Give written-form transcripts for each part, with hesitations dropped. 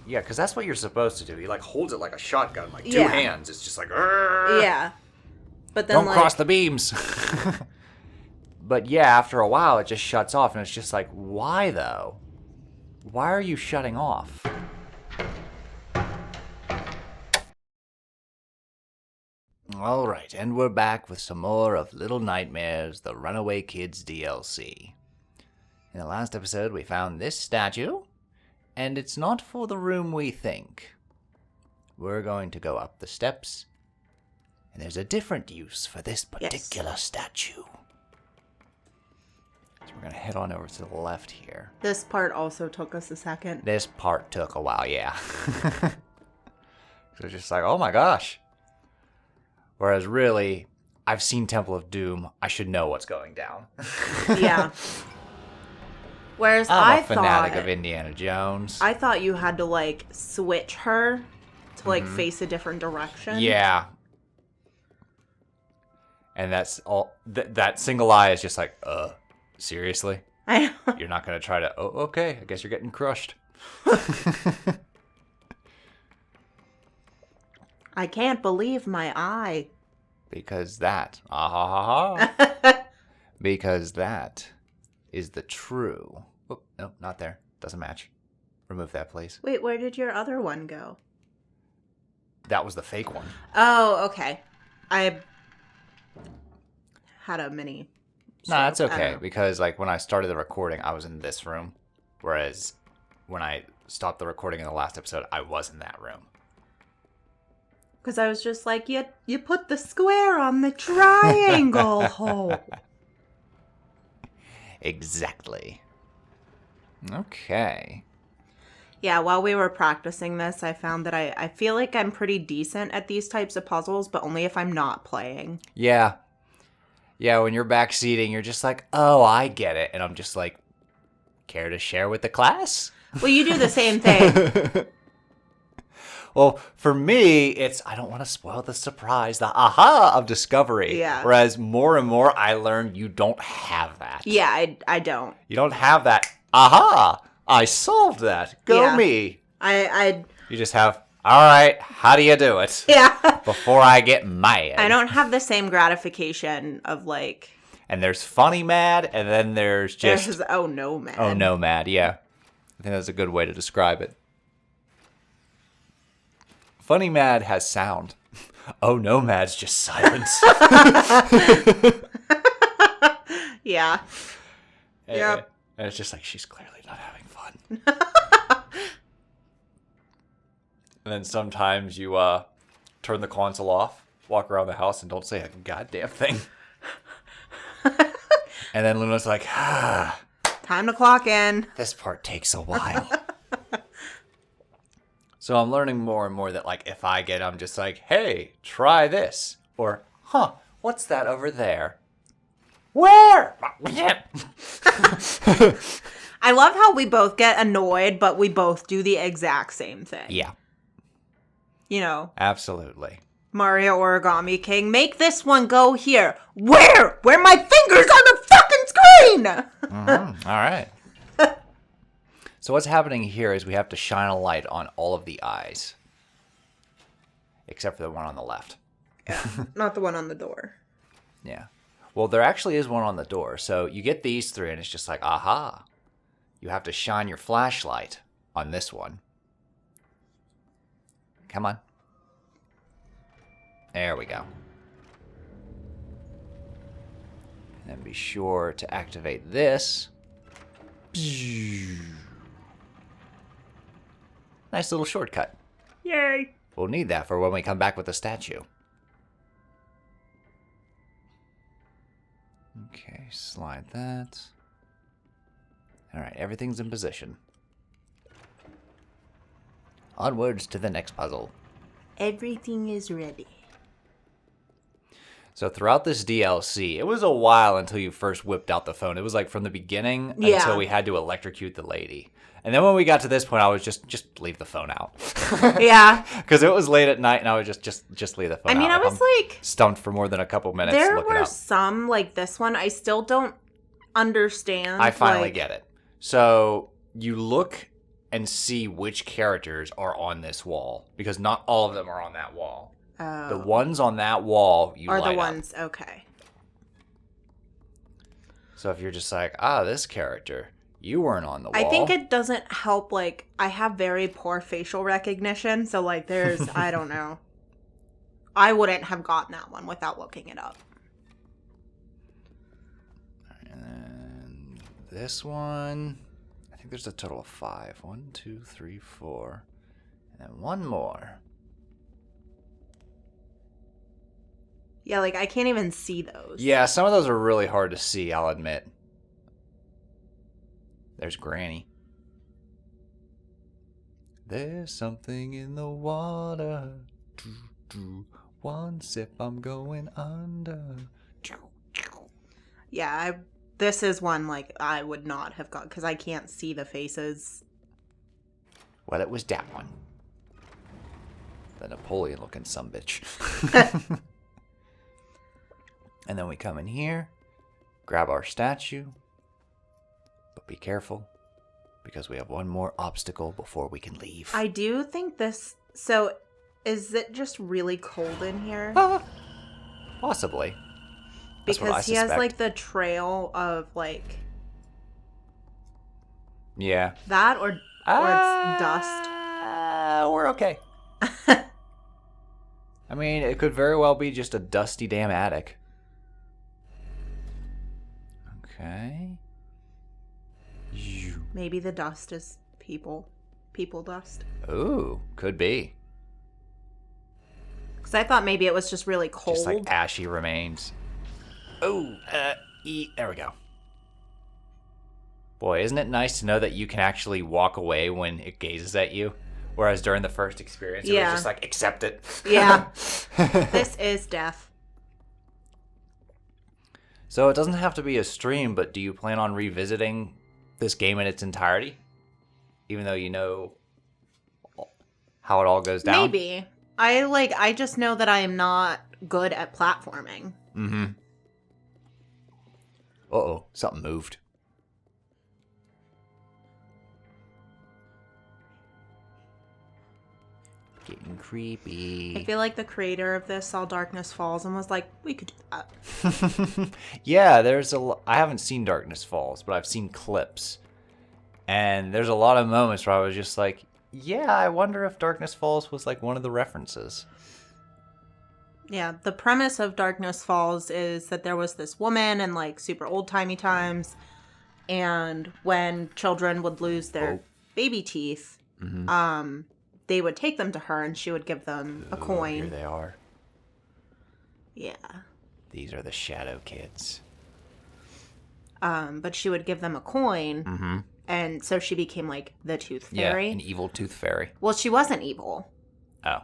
Yeah, because that's what you're supposed to do. He, like, holds it like a shotgun, like two hands. It's just like, yeah. But then, don't cross the beams. But yeah, after a while, it just shuts off, and it's just like, why, though? Why are you shutting off? Alright, and we're back with some more of Little Nightmares, the Runaway Kids DLC. In the last episode, we found this statue, and it's not for the room we think. We're going to go up the steps, and there's a different use for this particular statue. So we're going to head on over to the left here. This part also took us a second. This part took a while, yeah. So it's just like, oh my gosh. Whereas really, I've seen Temple of Doom. I should know what's going down. Yeah. Whereas I'm a fanatic of Indiana Jones. I thought you had to, like, switch her to, like, face a different direction. Yeah. And that's all. That single eye is just like, seriously? I know. You're not going to try to, oh, okay, I guess you're getting crushed. I can't believe my eye. Because that, because that is the true. Oh, no, not there. Doesn't match. Remove that, please. Wait, where did your other one go? That was the fake one. Oh, okay. I had a mini. No, that's okay. Because, like, when I started the recording, I was in this room. Whereas, when I stopped the recording in the last episode, I was in that room. Because I was just like, you put the square on the triangle hole. Exactly. Okay. Yeah, while we were practicing this, I found that I feel like I'm pretty decent at these types of puzzles, but only if I'm not playing. Yeah. Yeah, when you're backseating, you're just like, oh, I get it. And I'm just like, care to share with the class? Well, you do the same thing. Well, for me, it's, I don't want to spoil the surprise, the aha of discovery. Yeah. Whereas more and more, I learn you don't have that. Yeah, I don't. You don't have that, aha, I solved that. Go me. You just have, all right, how do you do it? Yeah. Before I get mad. I don't have the same gratification of, like... And there's funny mad, and then there's just... There's oh no mad. Oh no mad, yeah. I think that's a good way to describe it. Funny mad has sound. Oh no mad's just silence. Yeah. Yep. And it's just like, she's clearly not having fun. And then sometimes you turn the console off, walk around the house, and don't say a goddamn thing. And then Luna's like, time to clock in. This part takes a while. So I'm learning more and more that, like, if I'm just like, hey, try this. Or, what's that over there? Where? I love how we both get annoyed, but we both do the exact same thing. Yeah. You know. Absolutely. Mario Origami King, make this one go here. Where? Where my fingers on the fucking screen? Mm-hmm. All right. So what's happening here is we have to shine a light on all of the eyes. Except for the one on the left. Yeah, not the one on the door. Yeah. Well, there actually is one on the door. So you get these three and it's just like, aha. You have to shine your flashlight on this one. Come on. There we go. And then be sure to activate this. Nice little shortcut. Yay. We'll need that for when we come back with the statue. Okay, slide that. Alright, everything's in position. Onwards to the next puzzle. Everything is ready. So throughout this DLC, it was a while until you first whipped out the phone. It was like from the beginning until we had to electrocute the lady. And then when we got to this point, I was just leave the phone out. Yeah. Because it was late at night, and I was just leave the phone out. I mean, I was like... stumped for more than a couple minutes. There were some, like this one, I still don't understand. I finally get it. So you look and see which characters are on this wall. Because not all of them are on that wall. Oh. The ones on that wall, you are light the up. ones, okay. So if you're just like, this character, you weren't on the wall. I think it doesn't help, like, I have very poor facial recognition, so, like, there's, I don't know. I wouldn't have gotten that one without looking it up. And then this one, I think there's a total of 5. 1, 2, 3, 4. And then one more. Yeah, like, I can't even see those. Yeah, some of those are really hard to see, I'll admit. There's Granny. There's something in the water. One sip, I'm going under. Yeah, this is one, like, I would not have got, because I can't see the faces. Well, it was that one. The Napoleon-looking sumbitch. And then we come in here, grab our statue, but be careful, because we have one more obstacle before we can leave. I do think this, so is it just really cold in here? Possibly. That's what I Because he has, suspect. like, the trail of, like, Yeah. that, or it's dust. We're okay. I mean, it could very well be just a dusty damn attic. Okay. Maybe the dust is people dust. Ooh, could be. Because I thought maybe it was just really cold. Just like ashy remains. Oh, there we go. Boy, isn't it nice to know that you can actually walk away when it gazes at you? Whereas during the first experience, it was just like, accept it. Yeah. This is death. So it doesn't have to be a stream, but do you plan on revisiting this game in its entirety? Even though you know how it all goes down? Maybe. I just know that I am not good at platforming. Mm-hmm. Uh-oh, something moved. Getting creepy. I feel like the creator of this saw Darkness Falls and was like, we could do that. Yeah, I haven't seen Darkness Falls, but I've seen clips. And there's a lot of moments where I was just like, yeah, I wonder if Darkness Falls was like one of the references. Yeah, the premise of Darkness Falls is that there was this woman in like super old-timey times, and when children would lose their baby teeth, they would take them to her and she would give them a coin. Here they are. Yeah. These are the Shadow Kids. But she would give them a coin, and so she became like the Tooth Fairy. Yeah, an evil Tooth Fairy. Well, she wasn't evil. Oh.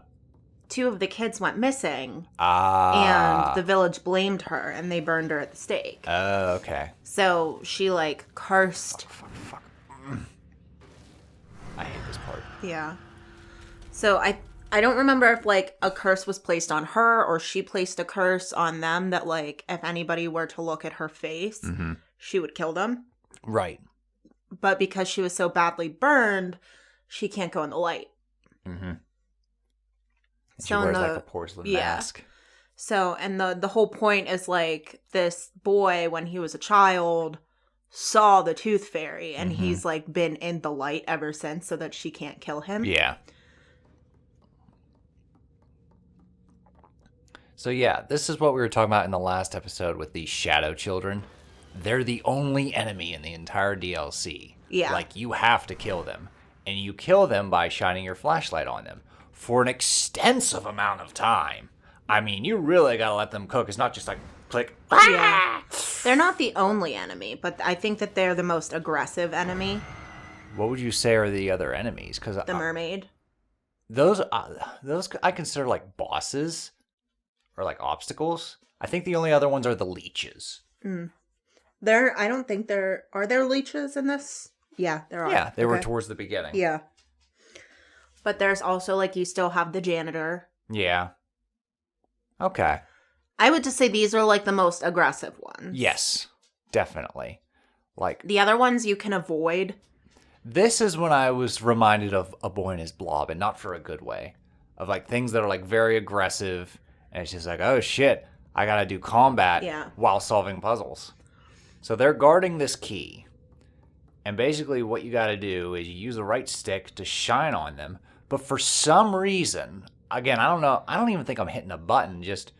2 of the kids went missing, Ah. and the village blamed her, and they burned her at the stake. Oh, okay. So she like cursed. Fuck. I hate this part. Yeah. So I don't remember if like a curse was placed on her or she placed a curse on them that like if anybody were to look at her face, she would kill them. Right. But because she was so badly burned, she can't go in the light. Mm-hmm. She So wears like a porcelain mask. So, and the whole point is like this boy, when he was a child, saw the Tooth Fairy, and he's like been in the light ever since so that she can't kill him. Yeah. So yeah, this is what we were talking about in the last episode with the Shadow Children. They're the only enemy in the entire DLC. Yeah. Like, you have to kill them. And you kill them by shining your flashlight on them for an extensive amount of time. I mean, you really gotta let them cook. It's not just like, click. Yeah. They're not the only enemy, but I think that they're the most aggressive enemy. What would you say are the other enemies? Because The mermaid. those I consider like bosses or like obstacles. I think the only other ones are the leeches. I don't think are there leeches in this? Yeah, there are. Yeah, they were Okay. towards the beginning. Yeah. But there's also like you still have the janitor. Yeah. Okay. I would just say these are like the most aggressive ones. Yes, definitely. Like, The other ones you can avoid. This is when I was reminded of A Boy and His Blob, and not for a good way. Of like things that are like very aggressive, and it's just like, oh shit, I gotta do combat while solving puzzles. So they're guarding this key. And basically what you gotta do is you use the right stick to shine on them. But for some reason, again, I don't know, I don't even think I'm hitting a button, just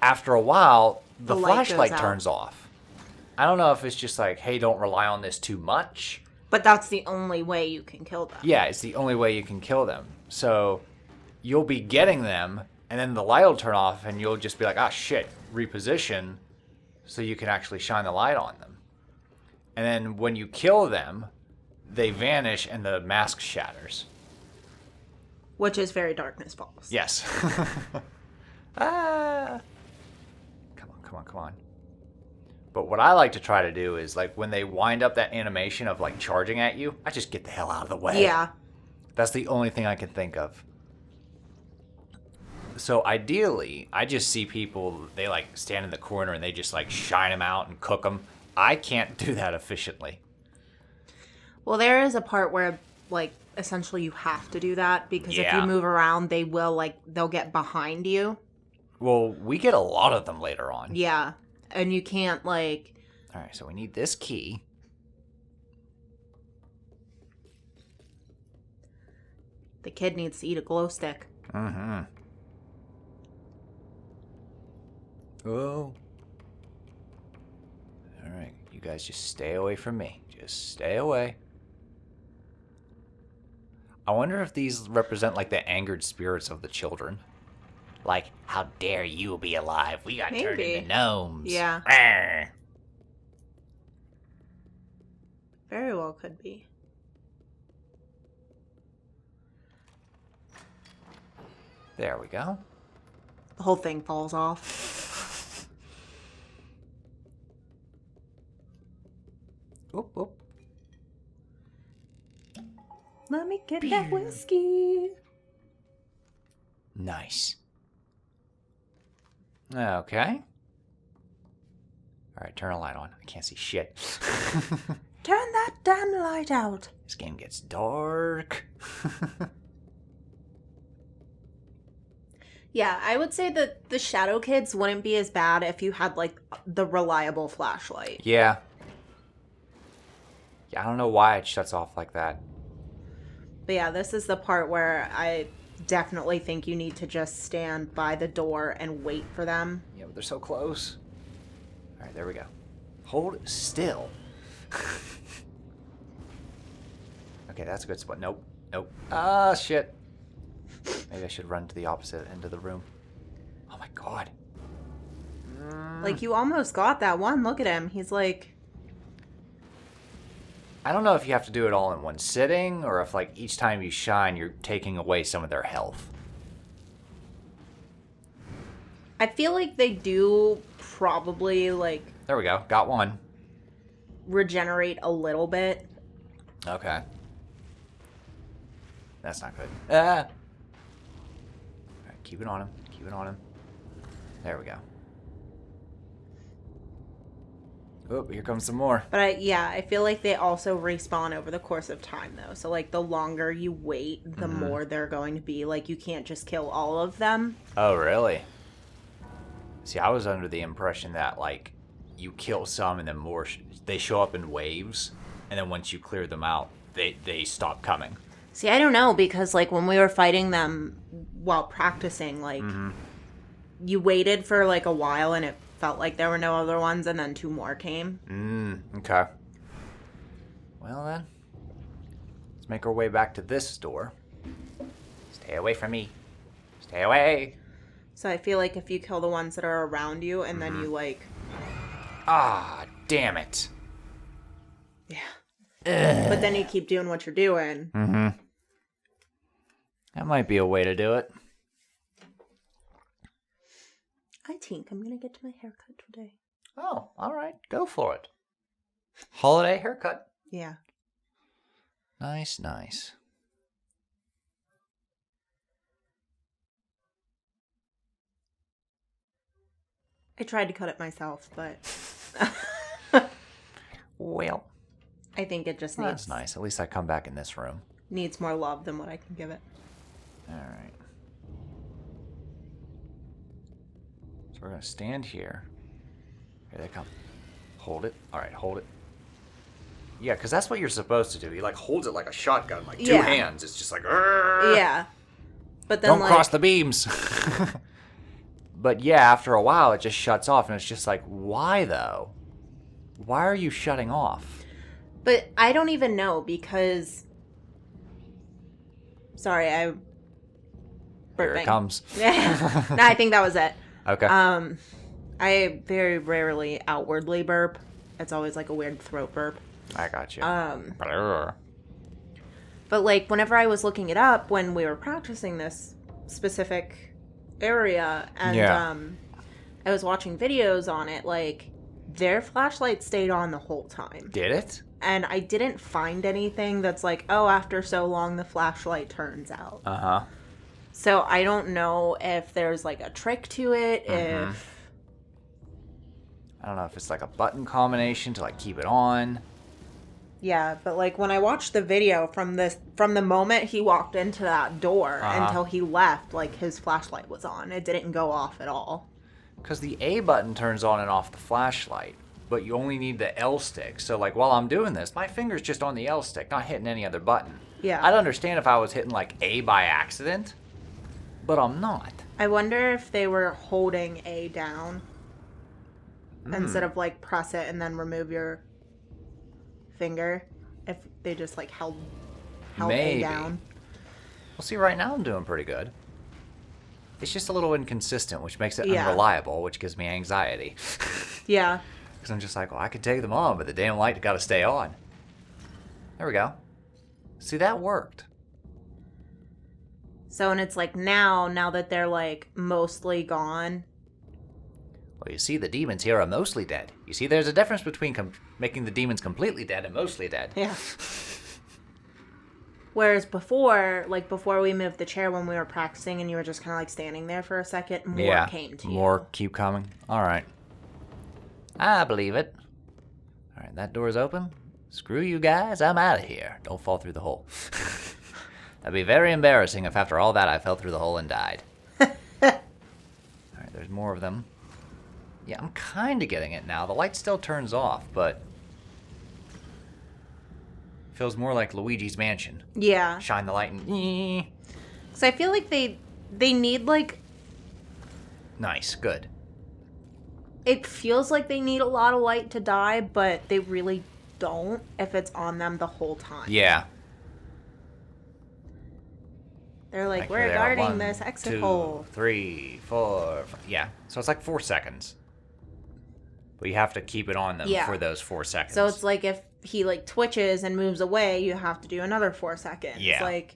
after a while, the flashlight turns off. I don't know if it's just like, hey, don't rely on this too much. But that's the only way you can kill them. Yeah, it's the only way you can kill them. So you'll be getting them, and then the light will turn off, and you'll just be like, ah, shit, reposition, so you can actually shine the light on them. And then when you kill them, they vanish, and the mask shatters. Which is very Darkness Falls. Yes. Ah. Come on. But what I like to try to do is, like, when they wind up that animation of, like, charging at you, I just get the hell out of the way. Yeah. That's the only thing I can think of. So, ideally, I just see people, they, like, stand in the corner and they just, like, shine them out and cook them. I can't do that efficiently. Well, there is a part where, like, essentially you have to do that because if you move around, they'll get behind you. Well, we get a lot of them later on. Yeah. And you can't, like... All right, so we need this key. The kid needs to eat a glow stick. Mm-hmm. Oh. All right, you guys just stay away from me. Just stay away. I wonder if these represent, like, the angered spirits of the children. Like, how dare you be alive? We got turned into gnomes. Yeah. Rawr. Very well could be. There we go. The whole thing falls off. Oop, oop. Let me get that whiskey. Nice. Okay. Alright, turn a light on. I can't see shit. Turn that damn light out. This game gets dark. Yeah, I would say that the Shadow Kids wouldn't be as bad if you had, like, the reliable flashlight. Yeah. Yeah, I don't know why it shuts off like that. But yeah, this is the part where I definitely think you need to just stand by the door and wait for them. Yeah, but they're so close. All right, there we go. Hold still. Okay, that's a good spot. Nope. Ah, shit. Maybe I should run to the opposite end of the room. Oh my god. Like, you almost got that one. Look at him. He's like... I don't know if you have to do it all in one sitting, or if, like, each time you shine, you're taking away some of their health. I feel like they do probably, like... There we go. Got one. Regenerate a little bit. Okay. That's not good. Ah! Alright, keep it on him. Keep it on him. There we go. Oh, here comes some more. But I feel like they also respawn over the course of time, though. So, like, the longer you wait, the more they're going to be. Like, you can't just kill all of them. Oh, really? See, I was under the impression that, like, you kill some and then more, they show up in waves. And then once you clear them out, they stop coming. See, I don't know, because, like, when we were fighting them while practicing, like, you waited for, like, a while and it felt like there were no other ones, and then 2 more came. Okay. Well, then, let's make our way back to this door. Stay away from me. Stay away. So I feel like if you kill the ones that are around you, and then you, like... Ah, damn it. Yeah. But then you keep doing what you're doing. That might be a way to do it. I think I'm going to get my haircut today. Oh, all right. Go for it. Holiday haircut. Yeah. Nice, nice. I tried to cut it myself, but... Well, I think it just Well, needs that's nice. At least I come back in this room. needs more love than what I can give it. All right. So we're going to stand here. Here they come. Hold it. All right, hold it. Yeah, because that's what you're supposed to do. He, like, holds it like a shotgun, like two hands. It's just like, "Arrgh!" Yeah. But then, Don't cross the beams. But yeah, after a while, it just shuts off, and it's just like, why, though? Why are you shutting off? But I don't even know, because... Sorry, I... Here it comes. No, I think that was it. Okay. I very rarely outwardly burp. It's always like a weird throat burp. I got you. But like whenever I was looking it up when we were practicing this specific area and I was watching videos on it, like their flashlight stayed on the whole time. Did it? And I didn't find anything that's like, oh, after so long the flashlight turns out. Uh-huh. So I don't know if there's like a trick to it, if... I don't know if it's like a button combination to like keep it on. Yeah, but like when I watched the video from the moment he walked into that door until he left, like his flashlight was on. It didn't go off at all. Because the A button turns on and off the flashlight, but you only need the L stick. So like while I'm doing this, my finger's just on the L stick, not hitting any other button. Yeah. I'd understand if I was hitting like A by accident, but I'm not. I wonder if they were holding A down instead of like press it and then remove your finger. If they just like held A down. Well, see, right now I'm doing pretty good. It's just a little inconsistent, which makes it Yeah. unreliable, which gives me anxiety. Yeah. Because I'm just like, well, I could take them on, but the damn light got to stay on. There we go. See, that worked. So, and it's like now that they're like mostly gone. Well, you see, the demons here are mostly dead. You see, there's a difference between making the demons completely dead and mostly dead. Yeah. Whereas before we moved the chair when we were practicing and you were just kind of like standing there for a second, more came to you. More keep coming. All right. I believe it. All right, that door's open. Screw you guys, I'm out of here. Don't fall through the hole. That'd be very embarrassing if after all that I fell through the hole and died. All right, there's more of them. Yeah, I'm kind of getting it now. The light still turns off, but feels more like Luigi's Mansion. Yeah. Shine the light and... So I feel like they need like... Nice, good. It feels like they need a lot of light to die, but they really don't if it's on them the whole time. Yeah. They're like, we're guarding this exit hole. 3, 4, 5. Yeah. So it's like 4 seconds. But you have to keep it on them for those 4 seconds. So it's like if he like twitches and moves away, you have to do another 4 seconds. Yeah. Like...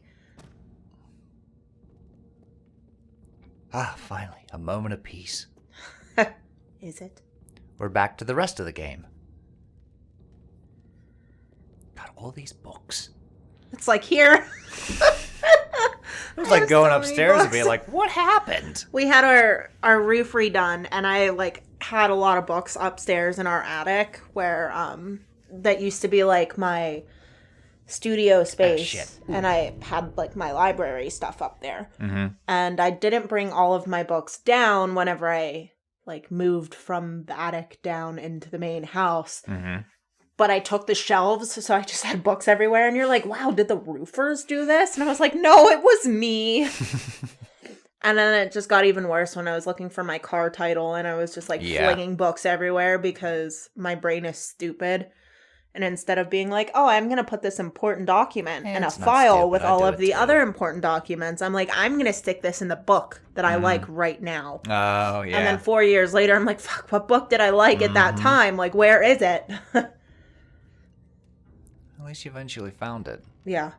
Finally. A moment of peace. Is it? We're back to the rest of the game. Got all these books. It's like here. It was like going upstairs and being like, what happened? We had our roof redone, and I like had a lot of books upstairs in our attic where that used to be like my studio space, and I had like my library stuff up there. Mm-hmm. And I didn't bring all of my books down whenever I like moved from the attic down into the main house. Mm-hmm. But I took the shelves, so I just had books everywhere. And you're like, wow, did the roofers do this? And I was like, no, it was me. And then it just got even worse when I was looking for my car title. And I was just like flinging books everywhere because my brain is stupid. And instead of being like, oh, I'm going to put this important document in a file with all of the other important documents, I'm like, I'm going to stick this in the book that I like right now. Oh, yeah. And then 4 years later, I'm like, fuck, what book did I like at that time? Like, where is it? At least you eventually found it. Yeah.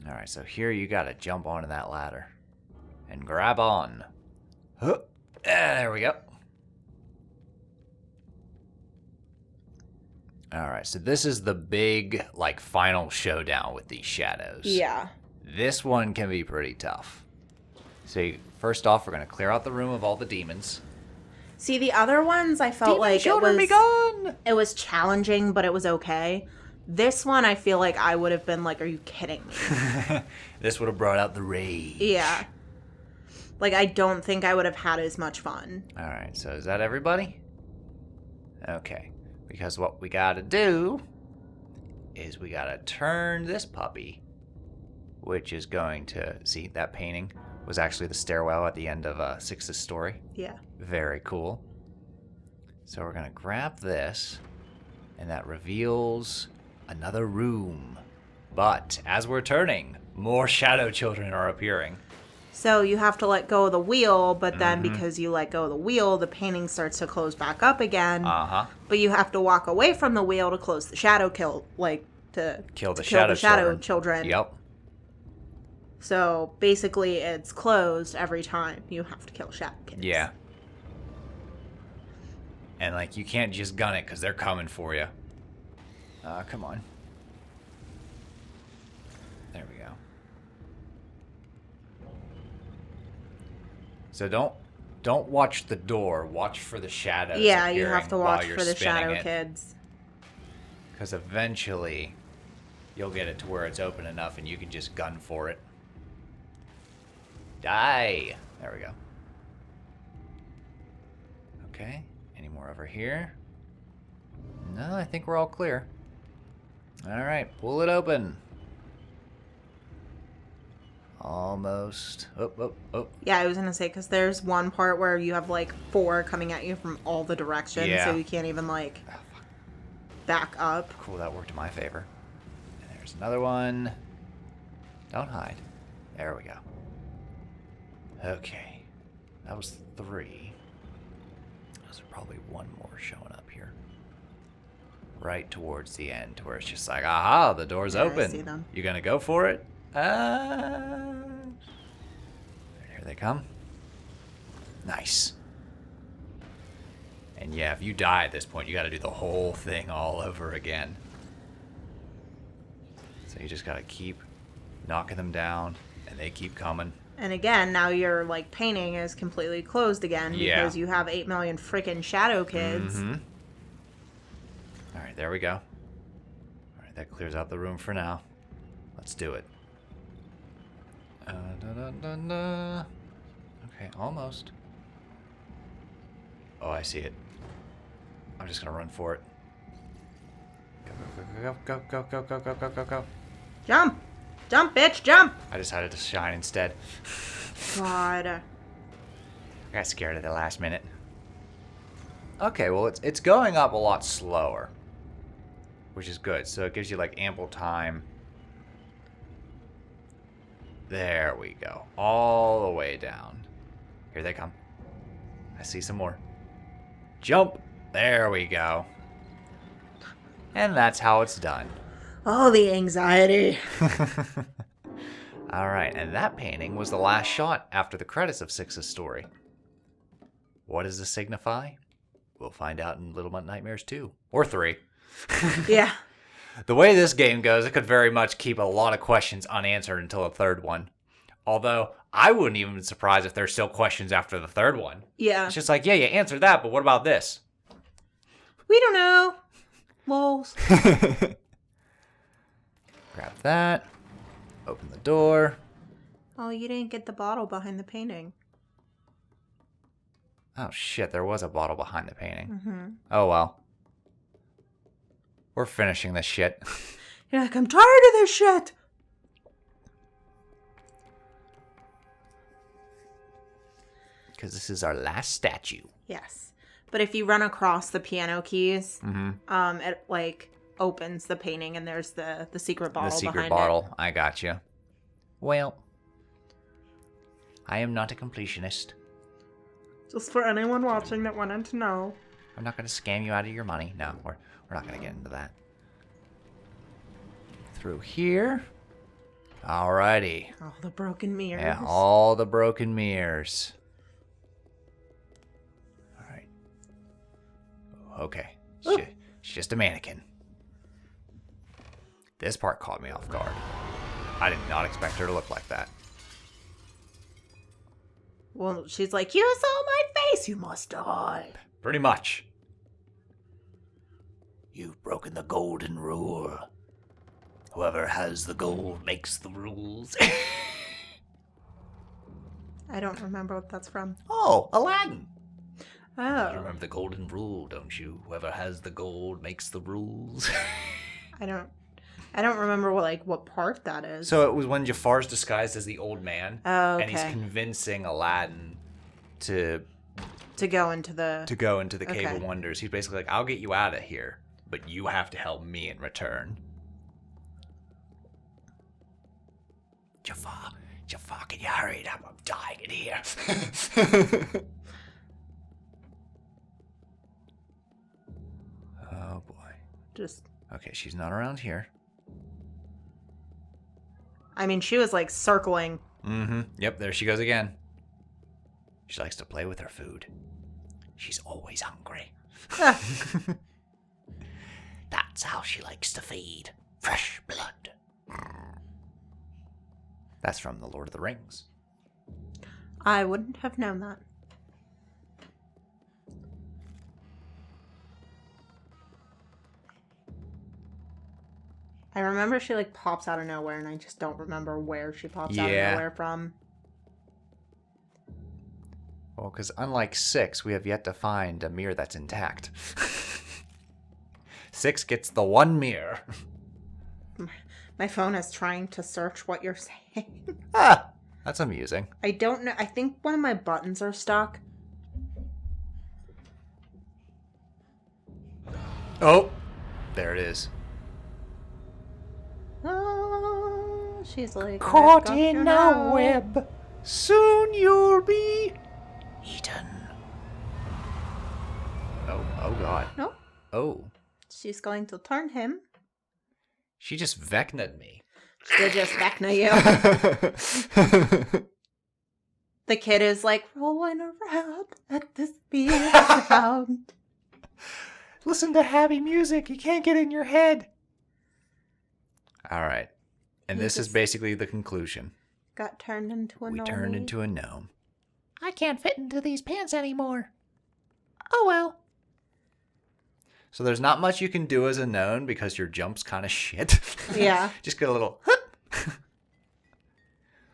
All right, so here you got to jump onto that ladder and grab on. Huh. There we go. All right, so this is the big, like, final showdown with these shadows. Yeah. This one can be pretty tough. So first off, we're going to clear out the room of all the demons. See, the other ones I felt Demon like children be gone! it was challenging, but it was okay. This one, I feel like I would have been like, are you kidding me? This would have brought out the rage. Yeah. Like, I don't think I would have had as much fun. Alright, so is that everybody? Okay. Because what we gotta do is we gotta turn this puppy, which is going to... See, that painting was actually the stairwell at the end of Six's story. Yeah. Very cool. So we're gonna grab this, and that reveals another room. But as we're turning, more shadow children are appearing. So you have to let go of the wheel, but then because you let go of the wheel, the painting starts to close back up again. Uh-huh. But you have to walk away from the wheel to close the shadow to kill the shadow children. Yep. So basically it's closed every time you have to kill shadow kids. Yeah. And like you can't just gun it because they're coming for you. Come on. There we go. So don't watch the door. Watch for the shadows. Yeah, you have to watch for the spinning shadow kids. Because eventually you'll get it to where it's open enough and you can just gun for it. Die. There we go. Okay. Any more over here? No, I think we're all clear. Alright, pull it open. Almost. Oh. Yeah, I was going to say, because there's one part where you have, like, 4 coming at you from all the directions, Yeah. so you can't even, like, back up. Cool, that worked in my favor. And there's another one. Don't hide. There we go. Okay. That was 3. There's probably one more showing up here. Right towards the end, where it's just like, aha, the door's Yeah, I open. see them. You gonna go for it? Here they come. Nice. And yeah, if you die at this point, you gotta do the whole thing all over again. So you just gotta keep knocking them down, and they keep coming. And again, now your, like, painting is completely closed again Yeah. because you have 8 million freaking shadow kids. Mm-hmm. Alright, there we go. Alright, that clears out the room for now. Let's do it. Okay, almost. Oh, I see it. I'm just gonna run for it. Go. Jump! Jump, bitch, jump! I decided to shine instead. God. I got scared at the last minute. Okay, well, it's going up a lot slower, which is good. So it gives you, like, ample time. There we go. All the way down. Here they come. I see some more. Jump! There we go. And that's how it's done. Oh, the anxiety. Alright, and that painting was the last shot after the credits of Six's story. What does this signify? We'll find out in Little Nightmares 2. Or 3. Yeah. The way this game goes, it could very much keep a lot of questions unanswered until the third one. Although, I wouldn't even be surprised if there's still questions after the third one. Yeah. It's just like, yeah, you answered that, but what about this? We don't know. Lols. Grab that. Open the door. Oh, you didn't get the bottle behind the painting. Oh shit, there was a bottle behind the painting. Mm-hmm. Oh well. We're finishing this shit. You're like, I'm tired of this shit. Because this is our last statue. Yes. But if you run across the piano keys, it, like, opens the painting and there's the secret bottle behind it. The secret bottle. I got you. Well, I am not a completionist. Just for anyone watching that wanted to know. I'm not going to scam you out of your money. No, we're not going to get into that. Through here. Alrighty. Oh, the broken mirrors. Yeah, all the broken mirrors. Alright. Okay. She's just a mannequin. This part caught me off guard. I did not expect her to look like that. Well, she's like, you saw my face, you must die. Pretty much. You've broken the golden rule. Whoever has the gold makes the rules. I don't remember what that's from. Oh, Aladdin. Oh. You remember the golden rule, don't you? Whoever has the gold makes the rules. I don't remember what part that is. So it was when Jafar's disguised as the old man. Oh, okay. And he's convincing Aladdin to go into the Cave of Wonders. He's basically like, I'll get you out of here, but you have to help me in return. Jafar, can you hurry it up? I'm dying in here. Oh boy. Okay, she's not around here. I mean, she was like circling. Mm-hmm. Yep, there she goes again. She likes to play with her food. She's always hungry. That's how she likes to feed. Fresh blood. That's from The Lord of the Rings. I wouldn't have known that. I remember she like pops out of nowhere, and I just don't remember where she pops out of nowhere from. Well, because unlike 6, we have yet to find a mirror that's intact. 6 gets the one mirror. My phone is trying to search what you're saying. Ah, that's amusing. I don't know. I think one of my buttons are stuck. Oh, there it is. Oh, she's like, Caught in a web. Soon you'll be eaten. Oh God. No. Oh. She's going to turn him. She just Vecna'd me. She just Vecna you. The kid is like rolling around at the speed of sound. Listen to happy music. You can't get in your head. All right. And this is basically the conclusion. Got turned into a gnome. We turned into a gnome. I can't fit into these pants anymore. Oh well. So there's not much you can do as a gnome because your jump's kind of shit. Yeah. Just get a little...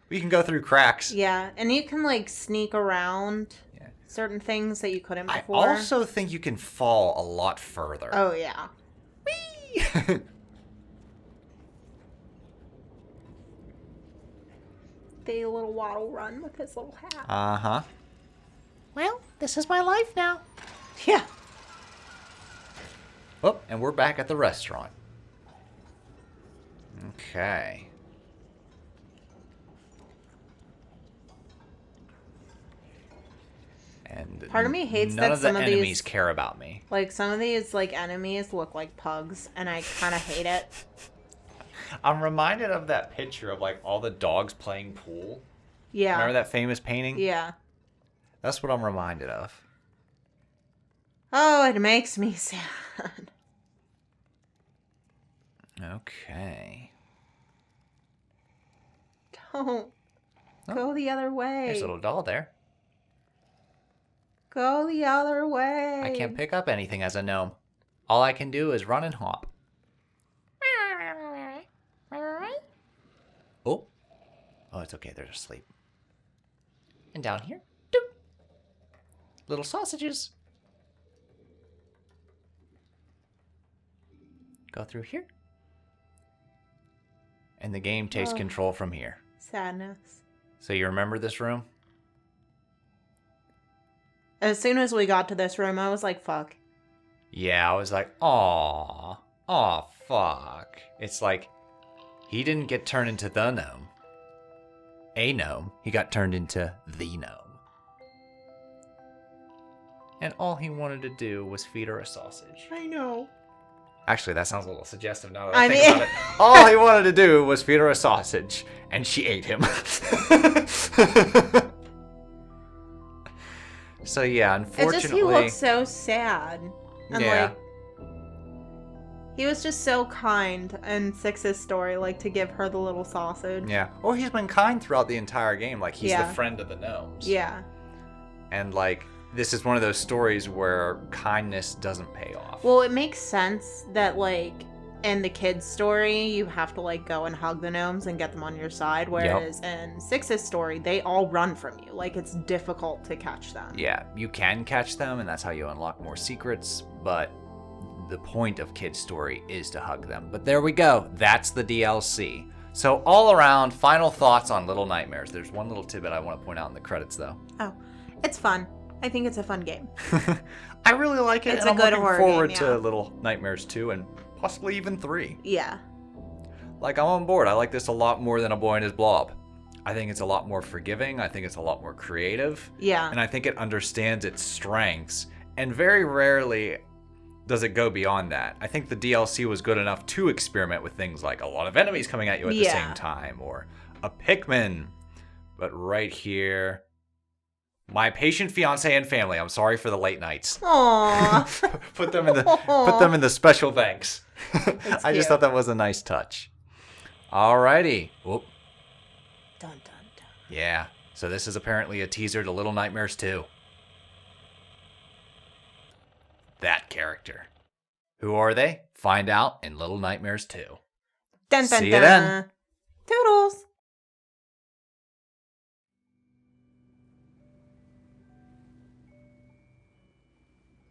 We can go through cracks. Yeah, and you can like sneak around certain things that you couldn't before. I also think you can fall a lot further. Oh, yeah. Whee! The little waddle run with his little hat. Uh-huh. Well, this is my life now. Yeah. Oh, and we're back at the restaurant. Okay. And part of me hates none that of the some of enemies these care about me. Like some of these like enemies look like pugs, and I kind of hate it. I'm reminded of that picture of like all the dogs playing pool. Yeah. Remember that famous painting? Yeah. That's what I'm reminded of. Oh, it makes me sad. Okay. Don't go the other way. There's a little doll there. Go the other way. I can't pick up anything as a gnome. All I can do is run and hop. Oh. Oh, it's okay. They're asleep. And down here, doop. Little sausages. Go through here. And the game takes control from here. Sadness. So you remember this room? As soon as we got to this room, I was like, fuck. Yeah, I was like, aw. Aw, fuck. It's like, he didn't get turned into the gnome. A gnome. He got turned into the gnome. And all he wanted to do was feed her a sausage. I know. Actually, that sounds a little suggestive now that I think about it. All he wanted to do was feed her a sausage, and she ate him. So yeah, unfortunately... He looked so sad. And yeah. like, he was just so kind in Six's story, like, to give her the little sausage. Yeah. Well, he's been kind throughout the entire game. Like, he's Yeah. the friend of the gnomes. Yeah. And, like, this is one of those stories where kindness doesn't pay off. Well, it makes sense that, like, in the kids' story, you have to, like, go and hug the gnomes and get them on your side. Whereas in Six's story, they all run from you. Like, it's difficult to catch them. Yeah, you can catch them, and that's how you unlock more secrets, but the point of kids' story is to hug them. But there we go. That's the DLC. So all around, final thoughts on Little Nightmares. There's one little tidbit I want to point out in the credits, though. Oh, it's fun. I think it's a fun game. I really like it. It's and a good I'm horror looking forward game, to Little Nightmares 2 and possibly even 3. Yeah. Like, I'm on board. I like this a lot more than A Boy and His Blob. I think it's a lot more forgiving. I think it's a lot more creative. Yeah. And I think it understands its strengths. And very rarely does it go beyond that. I think the DLC was good enough to experiment with things like a lot of enemies coming at you at the same time, or a Pikmin. But right here, my patient fiance and family. I'm sorry for the late nights. Aww. put them in the special thanks. I just thought that was a nice touch. Alrighty. Whoop. Dun, dun, dun. Yeah. So this is apparently a teaser to Little Nightmares 2. That character. Who are they? Find out in Little Nightmares 2. Dun, dun, See you dun. then. Toodles.